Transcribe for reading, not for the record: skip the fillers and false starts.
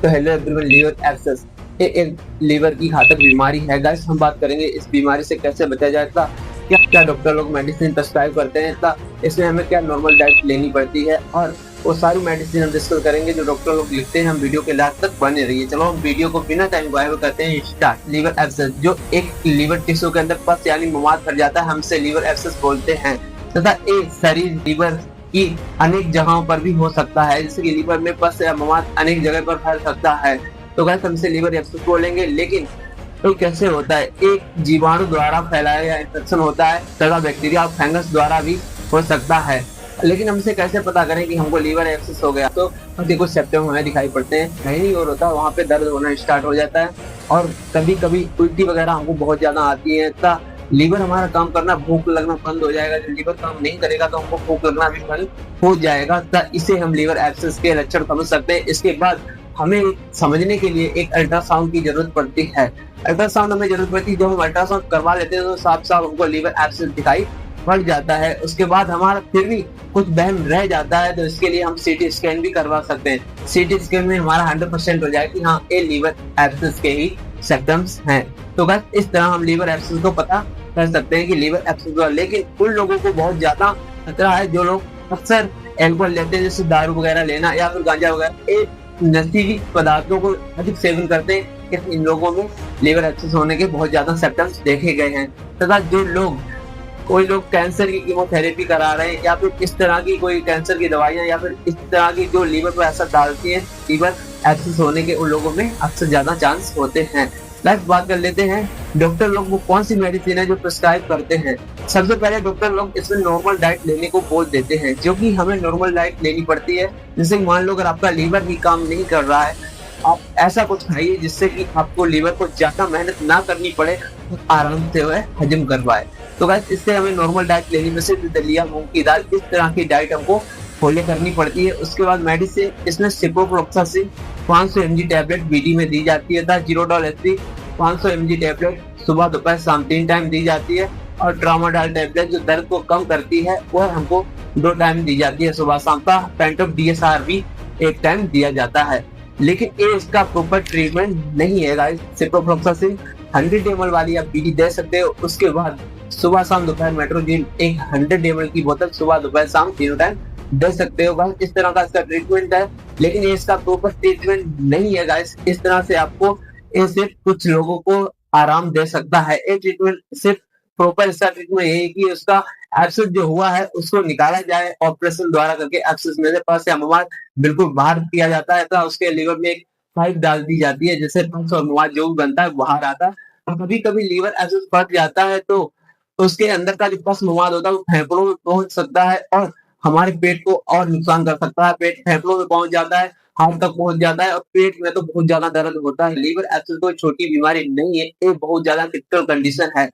तो hello everyone, liver abscess ये एक लीवर की घातक बीमारी है गाइस। हम बात करेंगे इस बीमारी से कैसे बचा जाए, था क्या क्या डॉक्टर लोग मेडिसिन प्रेस्क्राइब करते हैं, था इसमें हमें क्या नॉर्मल डाइट लेनी पड़ती है, और वो सारी मेडिसिन हम डिस्कस करेंगे जो डॉक्टर लोग लिखते हैं। हम वीडियो के लास्ट तक बने रहिए। चलो हम वीडियो को बिना टाइम गवाए करते हैं स्टार्ट। लीवर एब्सेस जो एक लीवर टिश्यू के अंदर पस यानी मवाद भर जाता है, हमसे लीवर एब्सेस बोलते हैं, तथा एक शरीर लीवर कि अनेक जगहों पर भी हो सकता है, जैसे कि लीवर में पस या मवाद अनेक जगह पर फैल सकता है। तो गाइस हम इसे लीवर एब्सेस बोलेंगे। लेकिन तो कैसे होता है? एक जीवाणु द्वारा फैलाया गया इन्फेक्शन होता है, तथा बैक्टीरिया और फंगस द्वारा भी हो सकता है। लेकिन हम इसे कैसे पता करें कि हमको लीवर एब्सेस हो गया? तो कुछ सिम्टम हमें दिखाई पड़ते हैं, कहीं नहीं और होता, वहाँ पे दर्द होना स्टार्ट हो जाता है, और कभी कभी उल्टी वगैरह हमको बहुत ज्यादा आती है। लीवर हमारा काम करना, भूख लगना बंद हो जाएगा। जब लीवर काम नहीं करेगा तो हमको भूख लगना भी बंद हो जाएगा। इसे हम लीवर एब्सेस के लक्षण समझ सकते हैं। इसके बाद हमें समझने के लिए एक अल्ट्रासाउंड की जरूरत पड़ती है। अल्ट्रासाउंड हमें जरूरत पड़ती है। जब हम अल्ट्रासाउंड करवा लेते हैं तो साफ साफ हमको लीवर एब्सेस दिखाई पड़ जाता है। उसके बाद हमारा फिर भी कुछ वहम रह जाता है, तो इसके लिए हम सीटी स्कैन भी करवा सकते हैं। सीटी स्कैन में हमारा 100% हो जाए कि हाँ, ये लीवर एब्सेस के ही सिम्टम्स हैं। तो बस इस तरह हम लीवर एब्सेस को पता कर सकते हैं कि लीवर एब्सेस हुआ। लेकिन उन लोगों को बहुत ज्यादा खतरा है जो लोग अक्सर एल्कोहल लेते हैं, जैसे दारू वगैरह लेना या फिर गांजा वगैरह, ये नशीली पदार्थों को अधिक सेवन करते हैं। इन लोगों में लीवर एब्सेस होने के बहुत ज्यादा सिम्टम्स देखे गए हैं। तथा जो लोग, कोई लोग कैंसर की कीमोथेरेपी करा रहे हैं, या फिर इस तरह की कोई कैंसर की दवाइयां, या फिर इस तरह की जो लीवर पर असर डालती है, लीवर एब्सेस होने के उन लोगों में अक्सर ज्यादा चांस होते हैं। नेक्स्ट बात कर लेते हैं, डॉक्टर लोग वो कौन सी मेडिसिन है जो प्रिस्क्राइब करते हैं। सबसे पहले डॉक्टर लोग इसमें नॉर्मल डाइट लेने को बोल देते हैं, जो कि हमें नॉर्मल डाइट लेनी पड़ती है। जैसे मान लो अगर आपका लीवर ही काम नहीं कर रहा है, आप ऐसा कुछ खाइए जिससे कि आपको लीवर को ज्यादा मेहनत ना करनी पड़े, आराम से वह हजम कर पाए। तो गाइस इससे हमें नॉर्मल डाइट लेनी में से दलिया, मूंग की दाल, इस तरह की डाइट हमको फॉलो करनी पड़ती है। उसके बाद मेडिसिन, इसमें सिप्रोफ्लोक्सासिन 500 mg टैबलेट बीडी में दी जाती है। ट्रामाडोल एसपी 500 mg टैबलेट सुबह दोपहर शाम 3 टाइम दी जाती है। और ट्रामाडोल टैबलेट जो दर्द को कम करती है, वह हमको 2 टाइम दी जाती है, सुबह शाम का। पेंटोप डीएसआर भी 1 टाइम दिया जाता है। लेकिन ये इसका प्रॉपर ट्रीटमेंट नहीं है गाइस। सिप्रोफ्लोक्सासिन 100 ml वाली आप बीडी दे सकते हो। उसके बाद सुबह शाम दोपहर मेट्रोजिन एक 100 ml की बोतल सुबह दोपहर शाम तीनों टाइम दे सकते हो गाइस। इस तरह का इसका ट्रीटमेंट है, लेकिन ये इसका प्रॉपर ट्रीटमेंट नहीं है गाइस। इस तरह से आपको ये सिर्फ कुछ लोगों को आराम दे सकता है। ये ट्रीटमेंट सिर्फ प्रॉपर इसका ट्रीटमेंट यही है कि उसका एब्सेस जो हुआ है उसको निकाला जाए ऑपरेशन द्वारा करके। एब्सेस में से पस या मवाद बिल्कुल बाहर किया जाता है, तो उसके लीवर में एक पाइप डाल दी जाती है, जिससे पस और मवाद जो भी बनता है बाहर आता है। और कभी कभी लीवर एब्सेस फट जाता है तो उसके अंदर का जो पस मवाद होता है वो फेफड़ों में पहुंच सकता है, और हमारे पेट को और नुकसान कर सकता है। पेट फेफड़ों में पहुंच जाता है, हार्ट तक पहुंच जाता है, और पेट में तो बहुत ज्यादा दर्द होता है। लीवर एब्सेस कोई छोटी बीमारी नहीं है, ये बहुत ज्यादा क्रिटिकल कंडीशन है।